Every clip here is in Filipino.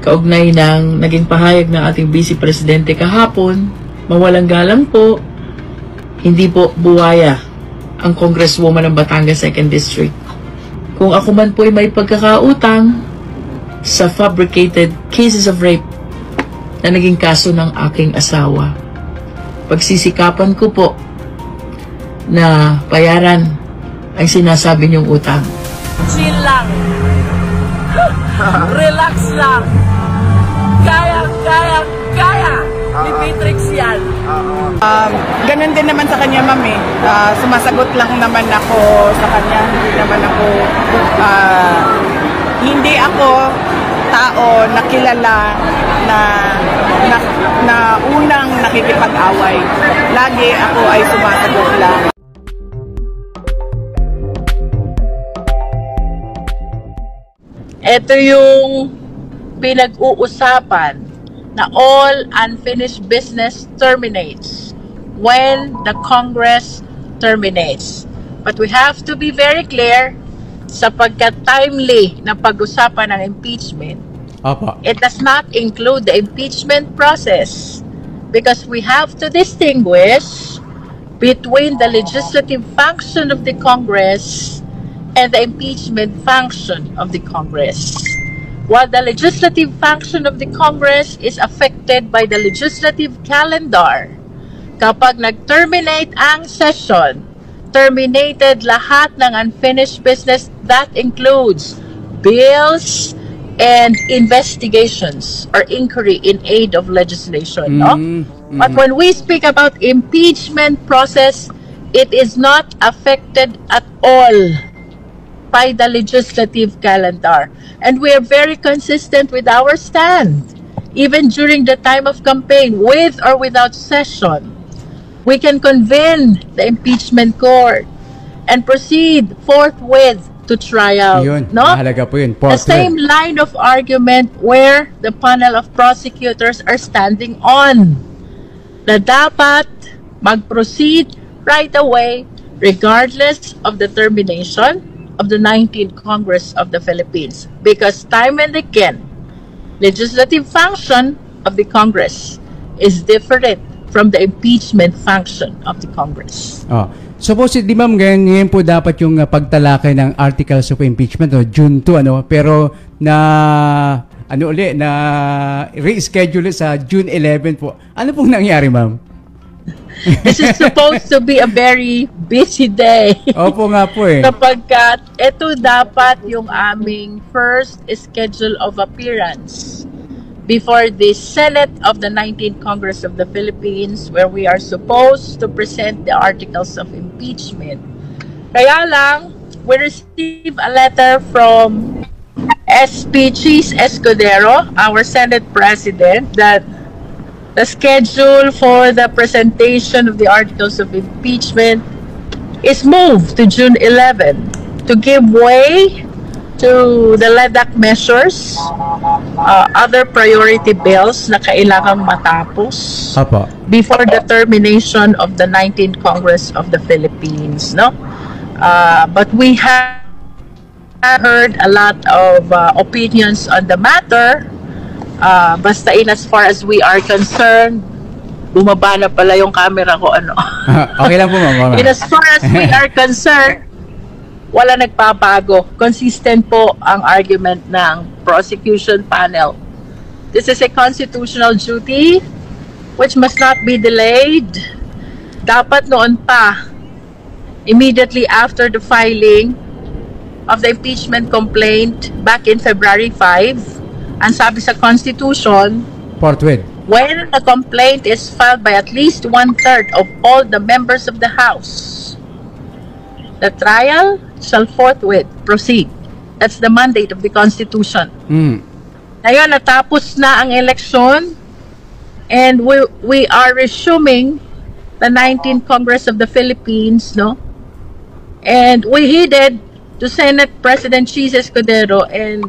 kaugnay ng naging pahayag ng ating Vice Presidente kahapon, mawalang galang po, hindi po buwaya ang Congresswoman ng Batangas 2nd District. Kung ako man po ay may pagkakautang sa fabricated cases of rape na naging kaso ng aking asawa, pagsisikapan ko po na bayaran ang sinasabi niyong utang. Chill lang. Relax lang. Kaya ni Beatrix yan. Ganun din naman sa kanya, ma'am eh. Sumasagot lang naman ako sa kanya. Hindi ako tao na kilala na unang nakikipag-away. Lagi ako ay sumasagot lang. Ito yung pinag-uusapan na all unfinished business terminates when the Congress terminates. But we have to be very clear, sapagkat timely na pag-usapan ng impeachment, it does not include the impeachment process because we have to distinguish between the legislative function of the Congress and the impeachment function of the Congress. While the legislative function of the Congress is affected by the legislative calendar, kapag nag-terminate ang session, terminated lahat ng unfinished business. That includes bills and investigations or inquiry in aid of legislation. But when we speak about impeachment process, it is not affected at all by the legislative calendar. And we are very consistent with our stand. Even during the time of campaign, with or without session, we can convene the impeachment court and proceed forthwith to trial. Yun, no? mahalaga po yun. The same line of argument where the panel of prosecutors are standing on. Na dapat mag-proceed right away regardless of the termination of the 19th Congress of the Philippines, because time and again, legislative function of the Congress is different from the impeachment function of the Congress. Supposedly, ma'am, ngayon po dapat yung pagtalakay ng articles of impeachment, June 2, pero na reschedule sa June 11 po. Ano pong nangyari, ma'am? This is supposed to be a very busy day. Opo nga po eh. Kapagkat ito dapat yung aming first schedule of appearance before the Senate of the 19th Congress of the Philippines, where we are supposed to present the articles of impeachment. Kaya lang, we received a letter from SP Cheese Escudero, our Senate President, that the schedule for the presentation of the articles of impeachment is moved to June 11 to give way to the LEDAC measures, other priority bills na kailangang matapos before the termination of the 19th Congress of the Philippines. No? But we have heard a lot of opinions on the matter. Basta in as far as we are concerned, bumaba na pala yung camera ko, Okay lang po, ma'am. In as far as we are concerned, wala nagpapago. Consistent po ang argument ng prosecution panel. This is a constitutional duty which must not be delayed. Dapat noon pa, immediately after the filing of the impeachment complaint back in February 5, ang sabi sa Constitution, forthwith, when a complaint is filed by at least 1/3 of all the members of the House, the trial shall forthwith proceed. That's the mandate of the Constitution. Ngayon, natapos na ang eleksyon, and we are resuming the 19th Congress of the Philippines, no? And we headed to Senate President Cheese Escudero, and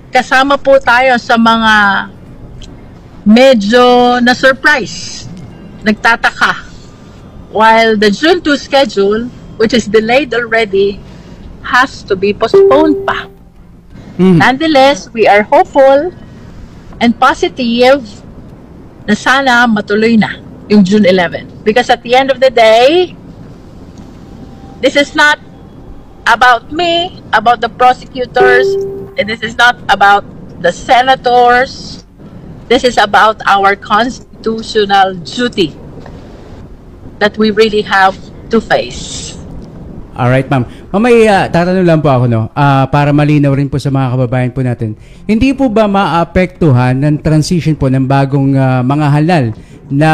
kasama po tayo sa mga medyo na-surprise, nagtataka. While the June 2 schedule, which is delayed already, has to be postponed pa. Nonetheless, we are hopeful and positive na sana matuloy na yung June 11. Because at the end of the day, this is not about me, about the prosecutors, and this is not about the senators. This is about our constitutional duty that we really have to face. Alright, ma'am. Ma'am, may tatanong lang po ako, no? Para malinaw rin po sa mga kababayan po natin. Hindi po ba maapektuhan ng transition po ng bagong mga halal na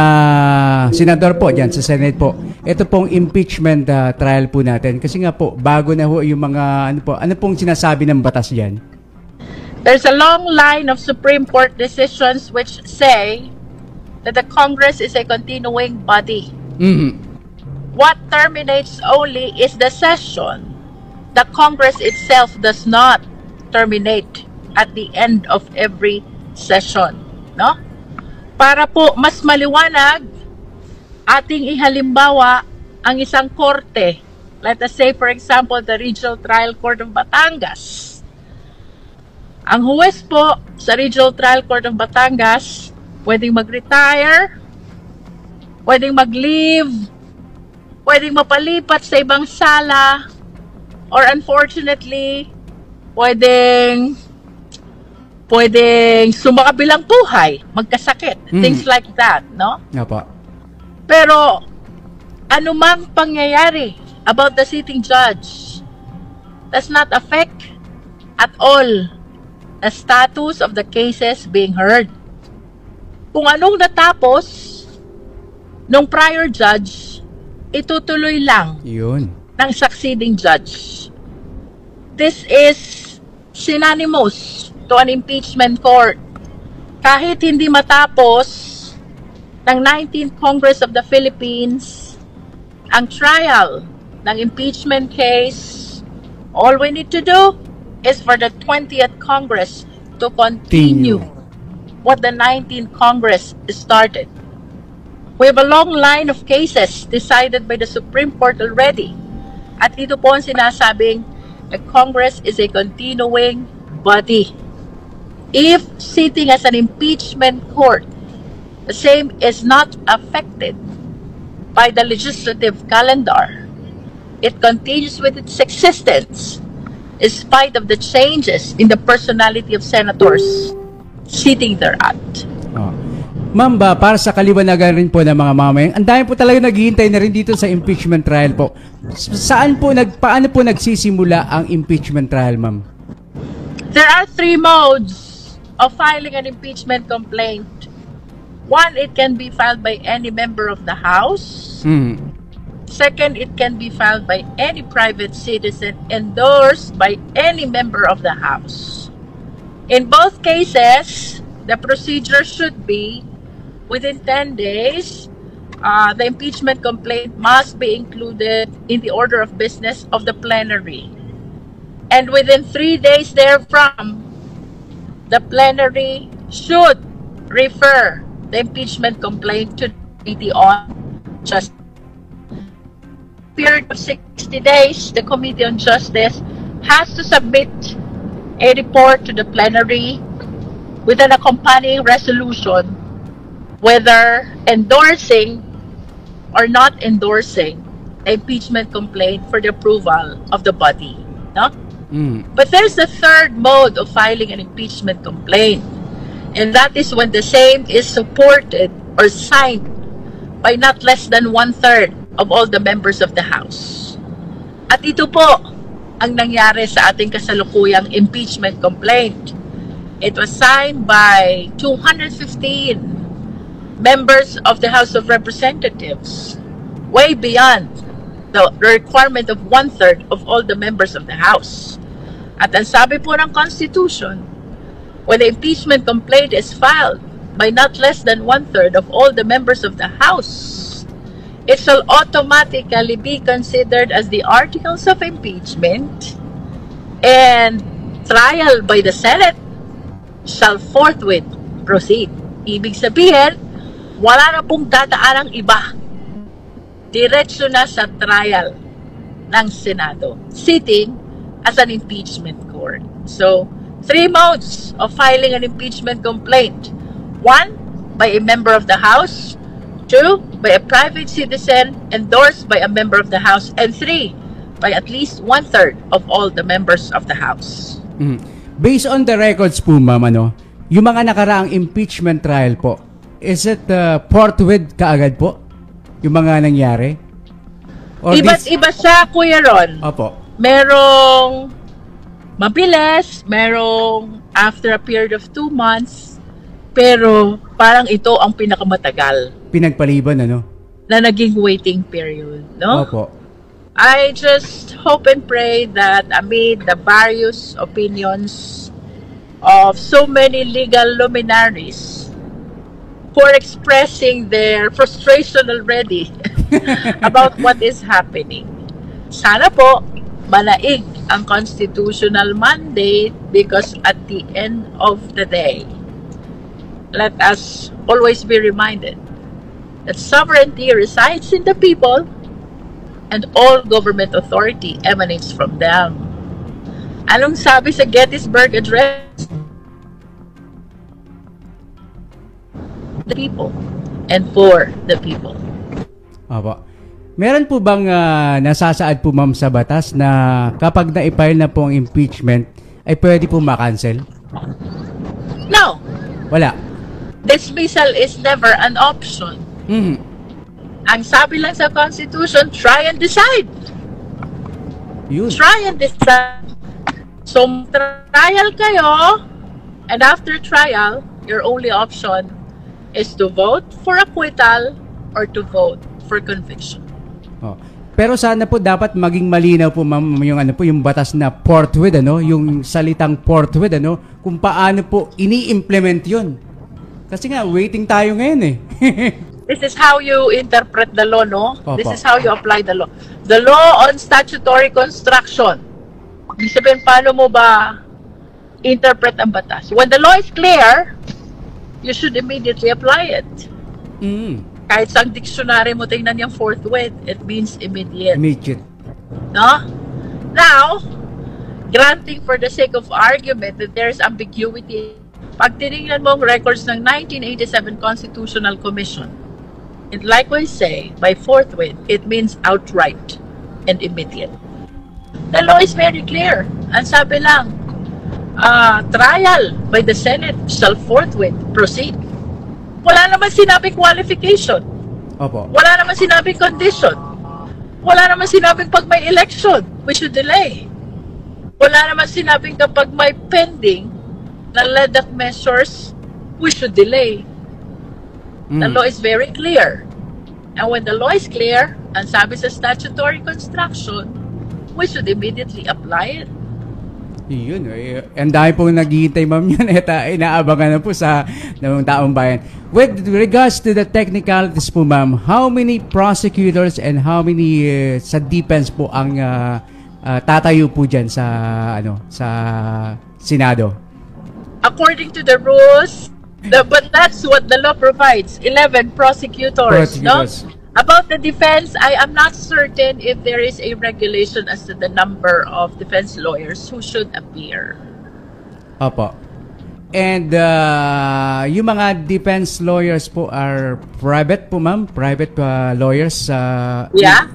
senador po dyan sa Senate po? Ito pong impeachment trial po natin. Kasi nga po, bago na po yung mga, ano pong sinasabi ng batas dyan? There's a long line of Supreme Court decisions which say that the Congress is a continuing body. Mm-hmm. What terminates only is the session. The Congress itself does not terminate at the end of every session, no? Para po mas maliwanag, ating ihalimbawa ang isang korte. Let us say, for example, the Regional Trial Court of Batangas. Ang huwes po sa Regional Trial Court of Batangas, pwedeng mag-retire, pwedeng mag-leave, pwedeng mapalipat sa ibang sala, or unfortunately, pwedeng sumakabilang buhay, magkasakit, things like that, no? Opo. Pero, anumang pangyayari about the sitting judge does not affect at all the status of the cases being heard. Kung anong natapos nung prior judge, itutuloy lang Yun. ng succeeding judge. This is synonymous to an impeachment court. Kahit hindi matapos ng 19th Congress of the Philippines ang trial ng impeachment case, all we need to do is for the 20th Congress to continue what the 19th Congress started. We have a long line of cases decided by the Supreme Court already. At dito po ang sinasabing, the Congress is a continuing body. If sitting as an impeachment court, the same is not affected by the legislative calendar, it continues with its existence in spite of the changes in the personality of senators sitting thereat. Oh. Ma'am, para sa kaliwanagan rin po ng mga mamamayang, ang dami po talaga naghihintay na rin dito sa impeachment trial po. Paano po nagsisimula ang impeachment trial, ma'am? There are 3 modes of filing an impeachment complaint. One, it can be filed by any member of the House. Second, it can be filed by any private citizen endorsed by any member of the House. In both cases, the procedure should be within 10 days, the impeachment complaint must be included in the order of business of the plenary. And within 3 days therefrom, the plenary should refer the impeachment complaint to the Committee on Justice. Period of 60 days, the Committee on Justice has to submit a report to the plenary with an accompanying resolution whether endorsing or not endorsing the impeachment complaint for the approval of the body. No? But there's a third mode of filing an impeachment complaint, and that is when the same is supported or signed by not less than 1/3 of all the members of the House. At ito po ang nangyari sa ating kasalukuyang impeachment complaint. It was signed by 215 members of the House of Representatives, way beyond the requirement of 1/3 of all the members of the House. At ang sabi po ng Constitution, when the impeachment complaint is filed by not less than 1/3 of all the members of the House, it shall automatically be considered as the articles of impeachment, and trial by the Senate shall forthwith proceed. Ibig sabihin, wala na pong dadaanang iba. Diretso na sa trial ng Senado, sitting as an impeachment court. So, 3 modes of filing an impeachment complaint. 1, by a member of the House. 2, by a private citizen endorsed by a member of the House. And 3, by at least 1/3 of all the members of the House. Based on the records po, ma'am, yung mga nakaraang impeachment trial po, is it forthwith kaagad po? Yung mga nangyari? Or Iba't iba siya, Kuya Ron. Opo. Merong mabilis, merong after a period of 2 months, pero parang ito ang pinakamatagal Pinagpaliban, na naging waiting period, no? Opo. I just hope and pray that amid the various opinions of so many legal luminaries who are expressing their frustration already about what is happening, sana po manaig ang constitutional mandate, because at the end of the day, let us always be reminded that sovereignty resides in the people and all government authority emanates from them. Anong sabi sa Gettysburg Address? The people and for the people. Opo. Meron po bang nasasaad po, ma'am, sa batas na kapag na-file na po ang impeachment, ay pwede po ma-cancel? No, Wala. dismissal is never an option. Ang sabi lang sa Constitution, try and decide. Yun. Try and decide. So, trial kayo, and after trial, your only option is to vote for acquittal or to vote for conviction. Oh. Pero sana po dapat maging malinaw po, ma'am, yung batas na forthwith, yung salitang forthwith, kung paano po ini-implement 'yun. Kasi nga waiting tayo ngayon eh. This is how you interpret the law, no? Opo. This is how you apply the law. The law on statutory construction. Ibig sabihin, paano mo ba interpret ang batas? When the law is clear, you should immediately apply it. Kahit sa dictionary mo tingnan yung forthwith, it means immediate. Immediate. No? Now, granting for the sake of argument that there's ambiguity, pag tinignan mo ang records ng 1987 Constitutional Commission, it likewise say, by forthwith, it means outright and immediate. The law is very clear. Ang sabi lang, trial by the Senate shall forthwith proceed. Wala naman sinabing qualification. Opo. Wala naman sinabing condition. Wala naman sinabing pag may election, we should delay. Wala naman sinabing kapag may pending na LEDAC measures, we should delay. The law is very clear. And when the law is clear, ang sabi sa statutory construction, we should immediately apply it. Yun. Ang dami pong naghihintay, ma'am, yun. Inaabangan na po sa ng taong bayan. With regards to the technicalities po, ma'am, how many prosecutors and how many sa defense po ang tatayo po dyan sa, sa Senado? According to the rules, but that's what the law provides, 11 prosecutors. No? About the defense, I am not certain if there is a regulation as to the number of defense lawyers who should appear. Opo. And yung mga defense lawyers po are private po, ma'am? Private lawyers? Yeah.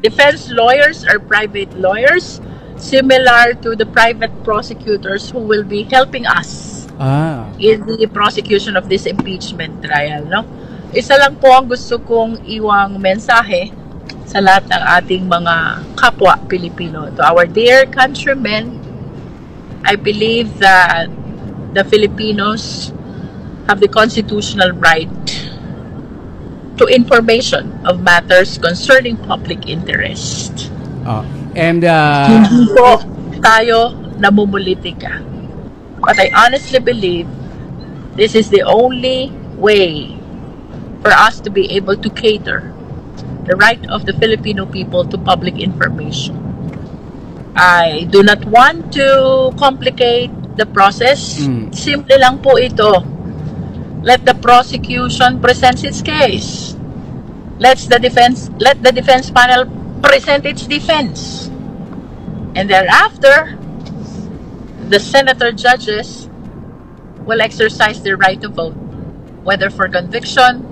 Defense lawyers are private lawyers, similar to the private prosecutors who will be helping us in the prosecution of this impeachment trial. No? Isa lang po ang gusto kong iwang mensahe sa lahat ng ating mga kapwa Pilipino. To our dear countrymen, I believe that the Filipinos have the constitutional right to information of matters concerning public interest. And hindi po tayo namumulitika. But I honestly believe this is the only way for us to be able to cater the right of the Filipino people to public information. I do not want to complicate the process. Simple lang po ito. Let the prosecution present its case. Let the defense panel present its defense. And thereafter, the senator judges will exercise their right to vote, whether for conviction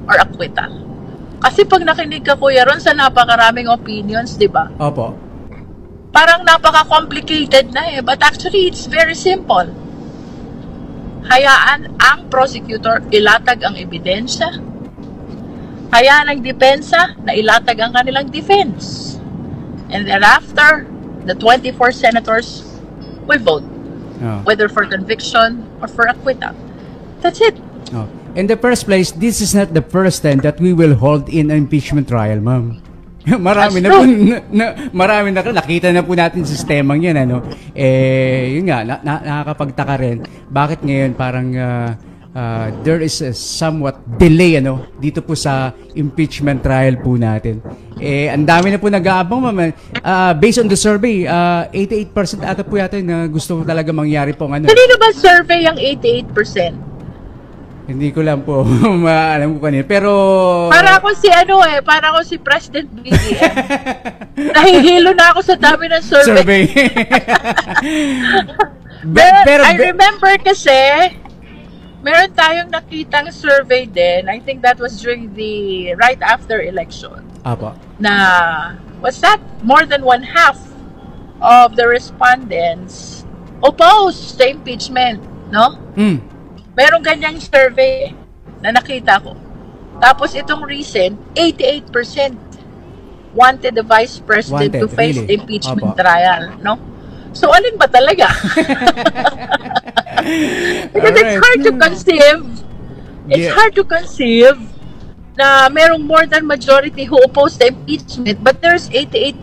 or acquittal. Kasi pag nakinig ka, Kuya Ron, sa napakaraming opinions, di ba? Opo. Parang napaka-complicated na eh. But actually, it's very simple. Hayaan ang prosecutor ilatag ang ebidensya. Hayaan ang depensa na ilatag ang kanilang defense. And thereafter, the 24 senators will vote. Oh. Whether for conviction or for acquittal. That's it. Oh. In the first place, this is not the first time that we will hold in an impeachment trial, ma'am. Marami na po, marami na nakita na po natin sa sistemang yan, ano. Yun nga, nakakapagtaka rin. Bakit ngayon parang there is a somewhat delay, ano, dito po sa impeachment trial po natin. Ang dami na po nag-aabang, ma'am. Based on the survey, 88% ata po yata na gusto talaga mangyari po ano. Kanino ba survey ang 88%? Hindi ko lang po maalam ko kanina. Pero para ako si para ako si President BBM. Nahihilo na ako sa dami ng survey. Pero I remember kasi meron tayong nakitang survey din. I think that was during the right after election. Apo. Na was that more than one half of the respondents opposed the impeachment, no? Merong ganyang survey na nakita ko. Tapos itong recent, 88% wanted the Vice President to face the impeachment trial, no? So, alin ba talaga? Because it's hard to conceive. It's hard to conceive na merong more than majority who opposed the impeachment, but there's 88%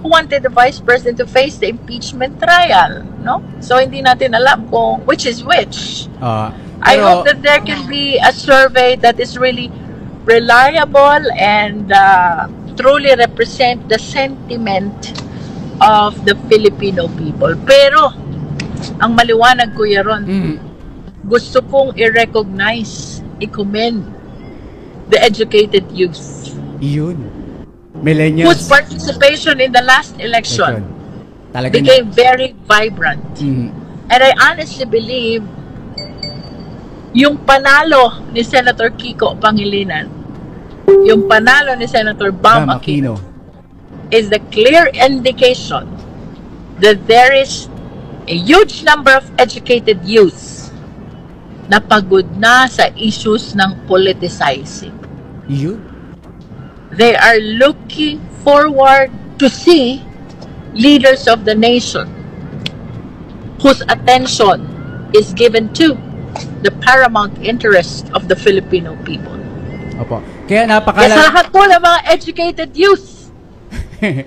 who wanted the Vice President to face the impeachment trial, no? So, hindi natin alam kung which is which. I hope that there can be a survey that is really reliable and truly represent the sentiment of the Filipino people. Pero, ang maliwanag, Kuya Ron, gusto kong i-recognize, i-commend the educated youth. Yun. Millennials. Whose participation in the last election became very vibrant. And I honestly believe yung panalo ni Senator Kiko Pangilinan, yung panalo ni Senator Bam Aquino is the clear indication that there is a huge number of educated youth na pagod na sa issues ng politicizing. They are looking forward to see leaders of the nation whose attention is given to the paramount interest of the Filipino people. Opo. Kaya sa lahat po ng mga educated youth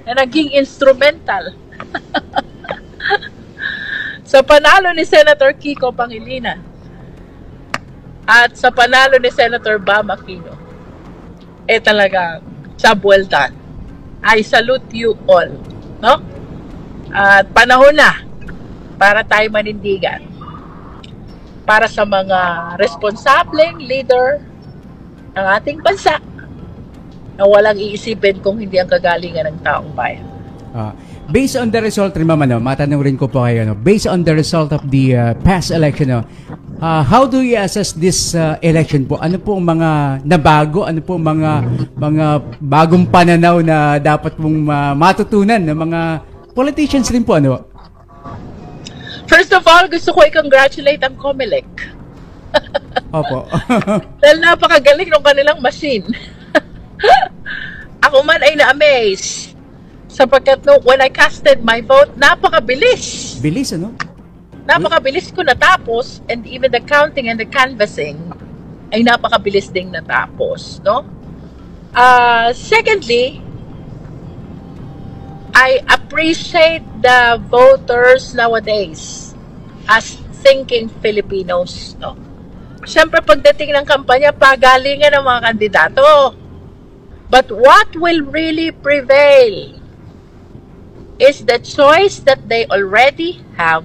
na naging instrumental sa panalo ni Senator Kiko Pangilinan at sa panalo ni Senator Bam Aquino, talaga sa buweltan. I salute you all, no? At panahon na para tayo manindigan para sa mga responsableng leader ng ating bansa na walang iisipin kung hindi ang kagalingan ng taong bayan. Based on the result, matanong rin ko po kayo, based on the result of the past election, how do you assess this election po? Ano po ang mga nabago? Ano po ang mga bagong pananaw na dapat mong matutunan ng mga politicians rin po? First of all, gusto ko i-congratulate ang COMELEC. Opo. Dahil napakagaling ng kanilang machine. Ako man ay na-amaze. Sapagkat when I casted my vote, napakabilis. Bilis, ano? Napakabilis ko natapos, and even the counting and the canvassing ay napakabilis ding natapos, no? Secondly, I appreciate the voters nowadays as thinking Filipinos, no? Siyempre, pagdating ng kampanya, pagalingan ng mga kandidato. But what will really prevail is the choice that they already have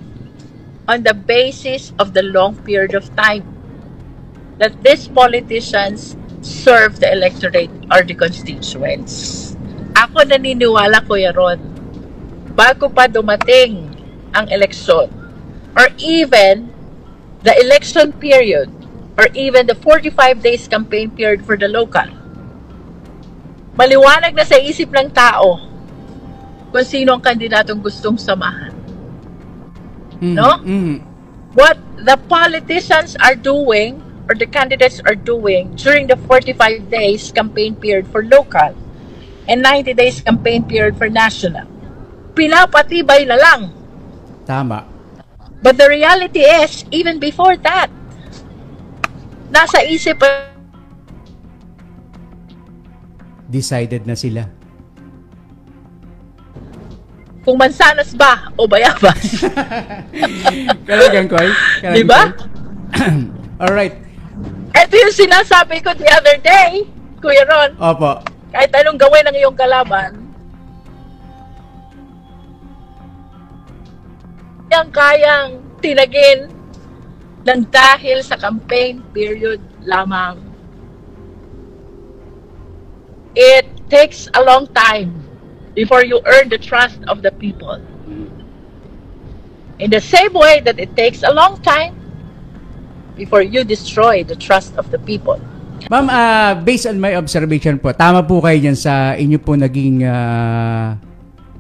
on the basis of the long period of time that these politicians serve the electorate or the constituents. Ako naniniwala, Kuya Ron, bago pa dumating ang eleksyon, or even the election period, or even the 45 days campaign period for the local. Maliwanag na sa isip ng tao kung sino ang kandidatong gustong samahan. No? What the politicians are doing, or the candidates are doing during the 45 days campaign period for local and 90 days campaign period for national, pinapatibay na lang. Tama. But the reality is, even before that, nasa isip Decided na sila. kung mansanas ba o bayabas. Kalagang Koy. Diba? Alright. Ito yung sinasabi ko the other day, Kuya Ron. Opo. Kahit anong gawin ng iyong kalaban, kayang tinagin ng dahil sa campaign period lamang. It takes a long time before you earn the trust of the people. In the same way that it takes a long time before you destroy the trust of the people. Ma'am, based on my observation po, tama po kayo dyan sa inyo po naging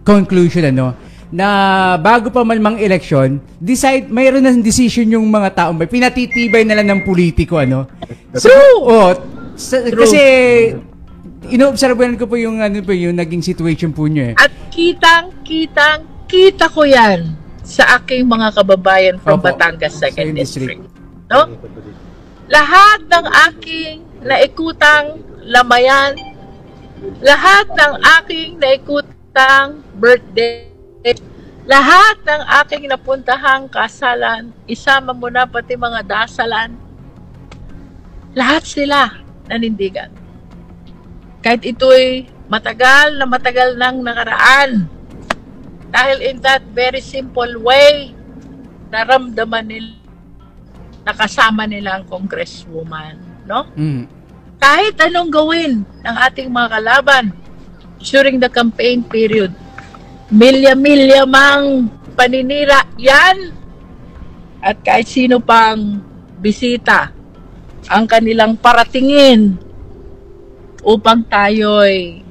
conclusion, ano, na bago pa man mang eleksyon, mayroon ng decision yung mga taong may pinatitibay na lang ng politiko, ano. True! True. Kasi inoobserbahan ko po yung yung naging situation po niyo eh. At kita ko yan sa aking mga kababayan from Batangas 2nd District. No? Lahat ng aking naikutang lamayan, lahat ng aking naikutang birthday, lahat ng aking napuntahang kasalan, isama mo na pati mga dasalan, lahat sila nanindigan. Kahit ito'y matagal nang nakaraan. Dahil in that very simple way, naramdaman nila, nakasama nila ang congresswoman. No? Kahit anong gawin ng ating mga kalaban during the campaign period, milya-milya mang paninira yan, at kahit sino pang bisita ang kanilang paratingin upang tayo'y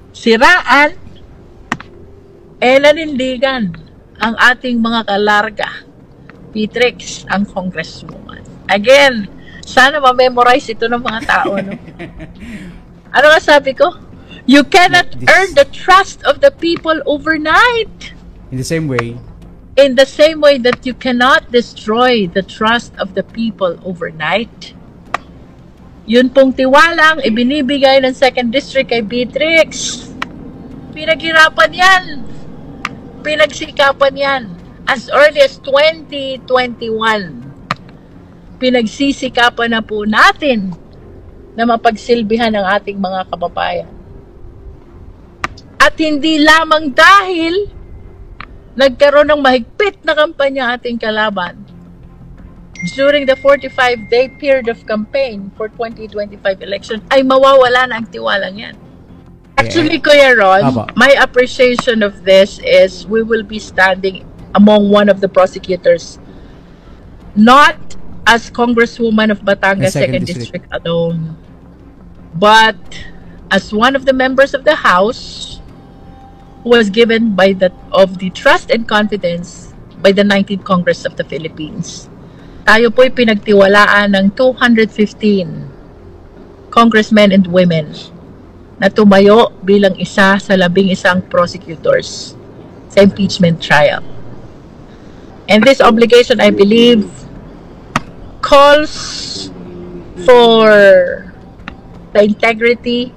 siraan, nanindigan ang ating mga kalarga, P-Trix, ang congresswoman. Again, sana ma-memorize ito ng mga tao. No? Ano nga sabi ko? You cannot earn the trust of the people overnight. In the same way. In the same way that you cannot destroy the trust of the people overnight. Yun pong tiwalang ibinibigay ng 2nd District kay Beatrix. Pinaghirapan yan. Pinagsikapan yan. As early as 2021. Pinagsisikapan na po natin na mapagsilbihan ng ating mga kababayan. At hindi lamang dahil nagkaroon ng mahigpit na kampanya ating kalaban during the 45-day period of campaign for 2025 election, ay mawawala na ang tiwalang yan. Actually, Kuya Ron, my appreciation of this is we will be standing among one of the prosecutors, not as Congresswoman of Batangas 2nd District alone, but as one of the members of the House who was given of the trust and confidence by the 19th Congress of the Philippines. Tayo po'y pinagtiwalaan ng 215 congressmen and women na tumayo bilang isa sa 11 prosecutors sa impeachment trial. And this obligation, I believe, calls for the integrity,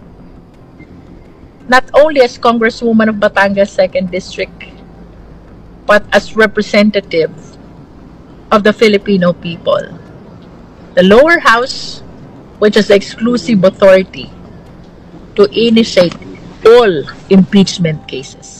not only as Congresswoman of Batangas 2nd District, but as representative of the Filipino people. The lower house, which has exclusive authority to initiate all impeachment cases.